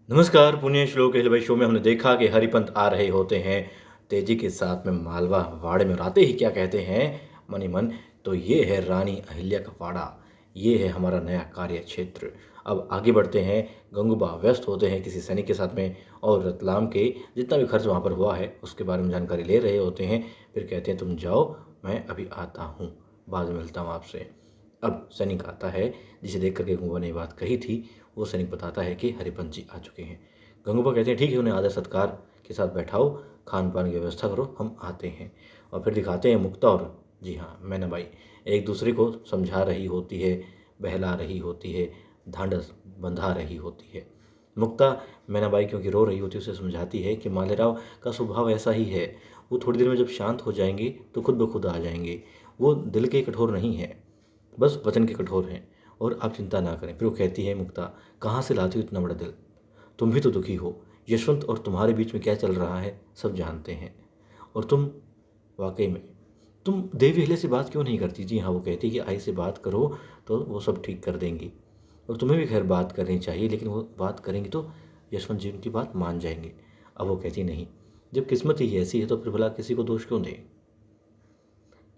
नमस्कार। पुण्य श्लोक अहिल भाई शो में हमने देखा कि हरिपंत आ रहे होते हैं तेजी के साथ में मालवा वाड़े में। और आते ही क्या कहते हैं मन ही मन, तो ये है रानी अहिल्या का वाड़ा, ये है हमारा नया कार्य क्षेत्र। अब आगे बढ़ते हैं। गंगूबा व्यस्त होते हैं किसी सैनिक के साथ में और रतलाम के जितना भी खर्च वहाँ पर हुआ है उसके बारे में जानकारी ले रहे होते हैं। फिर कहते हैं तुम जाओ, मैं अभी आता हूँ, बाद में मिलता हूँ आपसे। अब सैनिक आता है जिसे देख करके गंगूबा ने ये बात कही थी। वो सैनिक बताता है कि हरिपंत जी आ चुके हैं। गंगूबा कहते हैं ठीक है, उन्हें आदर सत्कार के साथ बैठाओ, खान पान की व्यवस्था करो, हम आते हैं। और फिर दिखाते हैं मुक्ता और जी हाँ मैनाबाई एक दूसरे को समझा रही होती है, बहला रही होती है, ढांढस बंधा रही होती है। मुक्ता मैनाबाई क्योंकि रो रही होती है उसे समझाती है कि मालेराव का स्वभाव ऐसा ही है, वो थोड़ी देर में जब शांत हो जाएंगे तो खुद ब खुद आ जाएंगे। वो दिल के कठोर नहीं है, बस वचन के कठोर हैं, और आप चिंता ना करें। फिर वो कहती है मुक्ता, कहाँ से लाती हो इतना बड़ा दिल, तुम भी तो दुखी हो। यशवंत और तुम्हारे बीच में क्या चल रहा है सब जानते हैं। और तुम वाकई में तुम देवी अहिल्या से बात क्यों नहीं करती। जी हाँ, वो कहती है कि आई से बात करो तो वो सब ठीक कर देंगी। और तुम्हें भी खैर बात करनी चाहिए, लेकिन वो बात करेंगी तो यशवंत जी उनकी बात मान जाएंगे। अब वो कहती नहीं, जब किस्मत ही ऐसी है तो फिर भला किसी को दोष क्यों दें।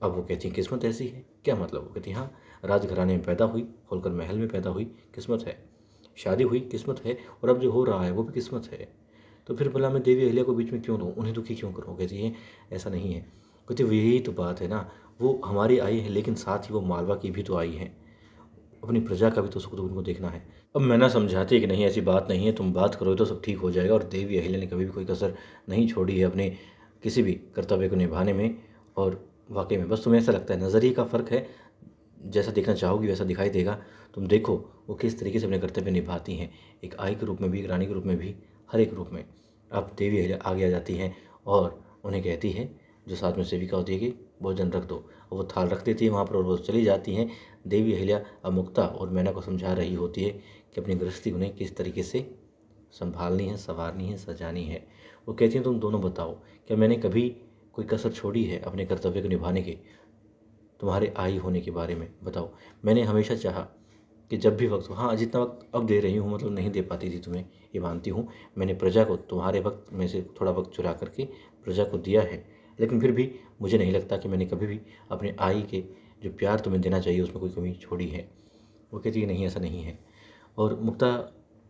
अब वो कहती हैं किस्मत ऐसी है, क्या मतलब। वो कहती हैं हाँ, राजघराने में पैदा हुई, होलकर महल में पैदा हुई, किस्मत है। शादी हुई, किस्मत है। और अब जो हो रहा है वो भी किस्मत है। तो फिर भला मैं देवी अहिल्या को बीच में क्यों लूँ, उन्हें दुखी क्यों करूँ। कहती हैं ऐसा नहीं है। कहती वो यही तो बात है ना, वो हमारी आई है लेकिन साथ ही वो मालवा की भी तो आई है, अपनी प्रजा का भी तो सुख दुख उनको देखना है। अब मैना समझाती है कि नहीं ऐसी बात नहीं है, तुम बात करो तो सब ठीक हो जाएगा। और देवी अहिल्या ने कभी भी कोई कसर नहीं छोड़ी है अपने किसी भी कर्तव्य को निभाने में। और वाकई में बस तुम्हें ऐसा लगता है, नज़रिए का फ़र्क है, जैसा देखना चाहोगी वैसा दिखाई देगा। तुम देखो वो किस तरीके से अपने कर्तव्य निभाती हैं, एक आई के रूप में भी, एक रानी के रूप में भी, हर एक रूप में। अब देवी अहिल्या आगे आ जाती हैं और उन्हें कहती है, जो साथ में सेविका होती है, कि भोजन रख दो। और वो थाल रख देती है वहाँ पर और वो चली जाती हैं। देवी अहिल्या अब मुक्ता और मैना को समझा रही होती है कि अपनी गृहस्थी उन्हें किस तरीके से संभालनी है, संवारनी है, सजानी है। वो कहती हैं तुम दोनों बताओ, क्या मैंने कभी कोई कसर छोड़ी है अपने कर्तव्य को निभाने की, तुम्हारे आई होने के बारे में बताओ। मैंने हमेशा चाहा कि जब भी वक्त हो, हाँ जितना वक्त अब दे रही हूँ मतलब नहीं दे पाती थी तुम्हें, ये मानती हूँ। मैंने प्रजा को तुम्हारे वक्त में से थोड़ा वक्त चुरा करके प्रजा को दिया है, लेकिन फिर भी मुझे नहीं लगता कि मैंने कभी भी अपने आई के जो प्यार तुम्हें देना चाहिए उसमें कोई कमी छोड़ी है। वो कहती है नहीं ऐसा नहीं है। और मुक्ता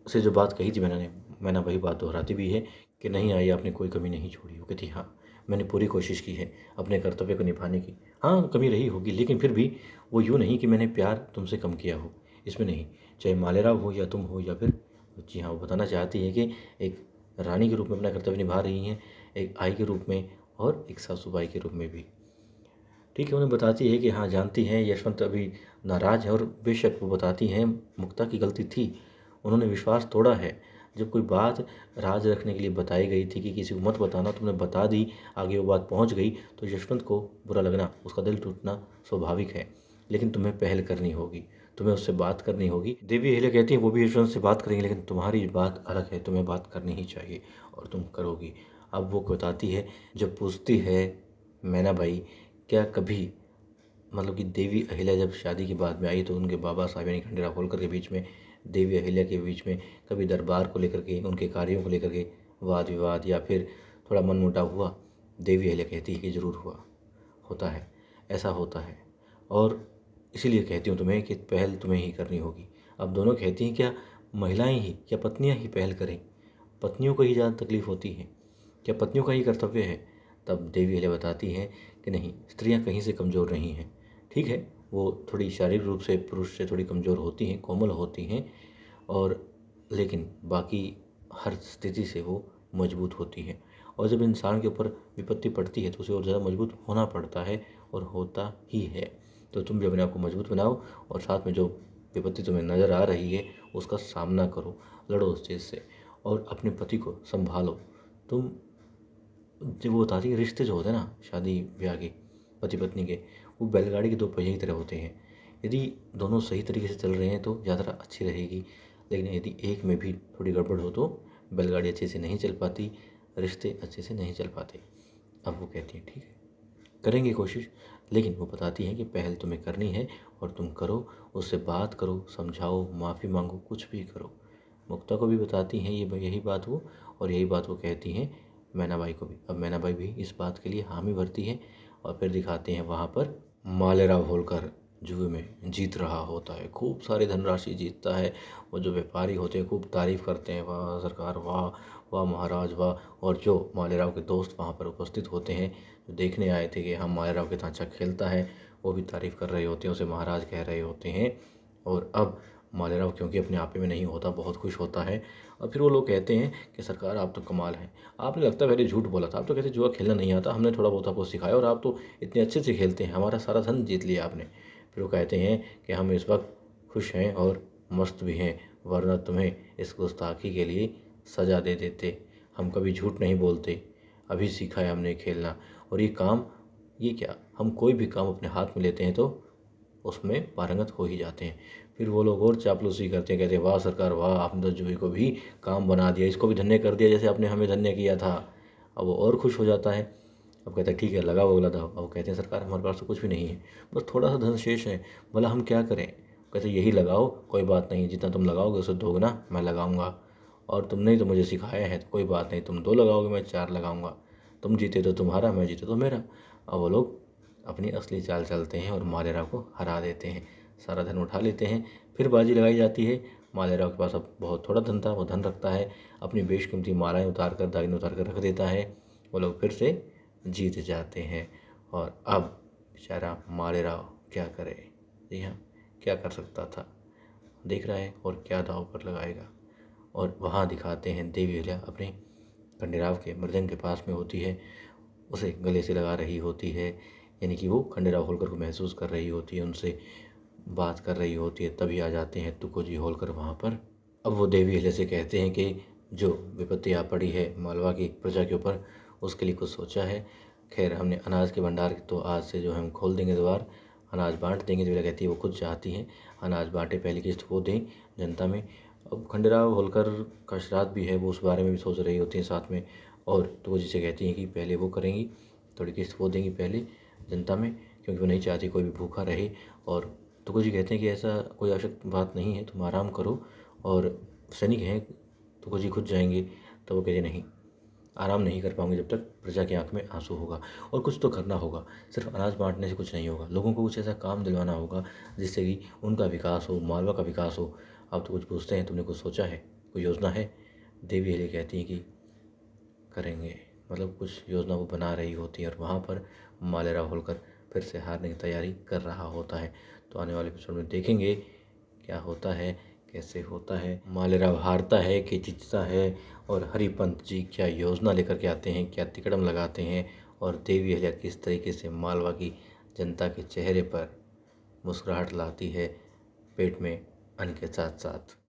से जो बात कही थी मैंने वही बात दोहराती भी है कि नहीं आई आपने कोई कमी नहीं छोड़ी। वो कहती हाँ, मैंने पूरी कोशिश की है अपने कर्तव्य को निभाने की। हाँ कमी रही होगी, लेकिन फिर भी वो यूँ नहीं कि मैंने प्यार तुमसे कम किया हो, इसमें नहीं। चाहे मालेराव हो या तुम हो या फिर, जी हाँ, वो बताना चाहती है कि एक रानी के रूप में अपना कर्तव्य निभा रही हैं, एक आई के रूप में और एक सासूबाई के रूप में भी। ठीक है, उन्हें बताती है कि हाँ जानती हैं यशवंत अभी नाराज़ है, और बेशक वो बताती हैं मुक्ता की गलती थी, उन्होंने विश्वास तोड़ा है। जब कोई बात राज रखने के लिए बताई गई थी कि किसी को मत बताना, तुमने बता दी, आगे वो बात पहुंच गई तो यशवंत को बुरा लगना, उसका दिल टूटना स्वाभाविक है। लेकिन तुम्हें पहल करनी होगी, तुम्हें उससे बात करनी होगी। देवी अहिल्या कहती हैं वो भी यशवंत से बात करेंगे, लेकिन तुम्हारी बात अलग है, तुम्हें बात करनी ही चाहिए और तुम करोगी। अब वो बताती है, जब पूछती है मैनाबाई, क्या कभी मतलब कि देवी अहिल्या जब शादी के बाद में आई तो उनके बाबा साहब यानी खंडेराव होलकर के बीच में, देवी अहिल्या के बीच में कभी दरबार को लेकर के, उनके कार्यों को लेकर के वाद विवाद या फिर थोड़ा मनमुटाव हुआ। देवी अहिल्या कहती है कि ज़रूर हुआ, होता है, ऐसा होता है। और इसीलिए कहती हूँ तुम्हें कि पहल तुम्हें ही करनी होगी। अब दोनों कहती हैं क्या महिलाएं ही, क्या पत्नियां ही पहल करें, पत्नियों को ही ज़्यादा तकलीफ़ होती है, क्या पत्नियों का ही कर्तव्य है। तब देवी अहिल्या बताती हैं कि नहीं, स्त्रियां कहीं से कमज़ोर नहीं हैं। ठीक है, वो थोड़ी शारीरिक रूप से पुरुष से थोड़ी कमज़ोर होती हैं, कोमल होती हैं, और लेकिन बाकी हर स्थिति से वो मजबूत होती हैं। और जब इंसान के ऊपर विपत्ति पड़ती है तो उसे और ज़्यादा मजबूत होना पड़ता है, और होता ही है। तो तुम भी अपने आप को मजबूत बनाओ, और साथ में जो विपत्ति तुम्हें नज़र आ रही है उसका सामना करो, लड़ो उस चीज़ से, और अपने पति को संभालो। तुम, जब वो बताती है रिश्ते जो होते हैं ना शादी ब्याह के, पति पत्नी के, वो बैलगाड़ी के दो पहिए की तरह होते हैं। यदि दोनों सही तरीके से चल रहे हैं तो यात्रा अच्छी रहेगी, लेकिन यदि एक में भी थोड़ी गड़बड़ हो तो बैलगाड़ी अच्छे से नहीं चल पाती, रिश्ते अच्छे से नहीं चल पाते। अब वो कहती है ठीक है, करेंगे कोशिश, लेकिन वो बताती हैं कि पहल तुम्हें करनी है और तुम करो, उससे बात करो, समझाओ, माफ़ी मांगो, कुछ भी करो, मुक्ता को भी बताती हैं यही बात वो, और यही बात वो कहती हैं मैनाबाई को भी। अब मैनाबाई भी इस बात के लिए हामी भरती है और फिर दिखाते हैं वहाँ पर मालेराव होलकर जुए में जीत रहा होता है, खूब सारी धनराशि जीतता है। वो जो व्यापारी होते हैं खूब तारीफ़ करते हैं, वाह सरकार, वाह वाह महाराज वाह। और जो मालेराव के दोस्त वहाँ पर उपस्थित होते हैं, जो देखने आए थे कि हम मालेराव कितना अच्छा खेलता है, वो भी तारीफ़ कर रहे होते हैं, उसे महाराज कह रहे होते हैं। और अब मालेराव क्योंकि अपने आपे में नहीं होता, बहुत खुश होता है। और फिर वो लोग कहते हैं कि सरकार आप तो कमाल हैं, आपने लगता है पहले झूठ बोला था, आप तो कहते जुआ खेलना नहीं आता, हमने थोड़ा बहुत आपको सिखाया और आप तो इतने अच्छे से खेलते हैं, हमारा सारा धन जीत लिया आपने। फिर वो कहते हैं कि हम इस वक्त खुश हैं और मस्त भी हैं, वरना तुम्हें इस गुस्ताखी के लिए सज़ा दे देते। हम कभी झूठ नहीं बोलते, अभी सीखा है हमने खेलना। और ये क्या, हम कोई भी काम अपने हाथ में लेते हैं तो उसमें पारंगत हो ही जाते हैं। फिर वो लोग और चापलूसी करते हैं, कहते हैं वाह सरकार वाह, आपने तो जुए को भी काम बना दिया, इसको भी धन्य कर दिया जैसे आपने हमें धन्य किया था। अब वो और खुश हो जाता है। अब कहता है ठीक है, लगाओ अगला दाव। अब कहते हैं सरकार हमारे पास तो कुछ भी नहीं है, बस थोड़ा सा धन शेष है, भला हम क्या करें। कहते यही लगाओ, कोई बात नहीं, जितना तुम लगाओगे उससे दोगुना मैं लगाऊंगा। और तुमने ही तो मुझे सिखाया है, तो कोई बात नहीं, तुम 2 लगाओगे मैं 4 लगाऊंगा। तुम जीते तो तुम्हारा, मैं जीते तो मेरा। अब वो लोग अपनी असली चाल चलते हैं और मालेराव को हरा देते हैं, सारा धन उठा लेते हैं। फिर बाजी लगाई जाती है। मालेराव के पास अब बहुत थोड़ा धन था, वो धन रखता है, अपनी बेशकीमती मालाएं उतार कर, दागिने उतार कर रख देता है। वो लोग फिर से जीत जाते हैं। और अब बेचारा मालेराव क्या करे। जी हाँ, क्या कर सकता था, देख रहा है और क्या दाव पर लगाएगा। और वहाँ दिखाते हैं देवी अहिल्या अपने खंडेराव के मृदंग के पास में होती है, उसे गले से लगा रही होती है, यानी कि वो खंडेराव होलकर को महसूस कर रही होती है, उनसे बात कर रही होती है। तभी आ जाते हैं तुकोजी होलकर वहाँ पर। अब वो देवी अहिल्या से कहते हैं कि जो विपत्ति आ पड़ी है मालवा की प्रजा के ऊपर, उसके लिए कुछ सोचा है। खैर हमने अनाज के भंडार तो आज से जो है हम खोल देंगे द्वार, अनाज बांट देंगे। देवी कहती है वो खुद चाहती हैं अनाज बांटे, पहली किस्त वो दें जनता में। अब खंडेराव होलकर का श्राद्ध भी है, वो उस बारे में भी सोच रही होती हैं साथ में। और तुकोजी से कहती हैं कि पहले वो करेंगी, थोड़ी किस्त वो देंगी पहले जनता में, क्योंकि वो नहीं चाहती कोई भी भूखा रहे। और तुकोजी कहते हैं कि ऐसा कोई आवश्यक बात नहीं है, तुम आराम करो, और सैनिक हैं। तुकोजी खुद जाएंगे। तो वो कहते नहीं, आराम नहीं कर पाऊंगे जब तक प्रजा की आंख में आंसू होगा, और कुछ तो करना होगा, सिर्फ अनाज बांटने से कुछ नहीं होगा, लोगों को कुछ ऐसा काम दिलवाना होगा जिससे कि उनका विकास हो, मालवा का विकास हो। अब तो कुछ पूछते हैं, तुमने कुछ सोचा है, कोई योजना है। देवी अहिल्या कहती हैं कि करेंगे, मतलब कुछ योजना वो बना रही होती है। और वहाँ पर मालेराव होलकर फिर से हारने की तैयारी कर रहा होता है। तो आने वाले एपिसोड में देखेंगे क्या होता है, कैसे होता है, मालेराव हारता है कि जीतता है, और हरिपंत जी क्या योजना लेकर के आते हैं, क्या तिकड़म लगाते हैं, और देवी अहिल्या किस तरीके से मालवा की जनता के चेहरे पर मुस्कुराहट लाती है, पेट में अन्न के साथ साथ।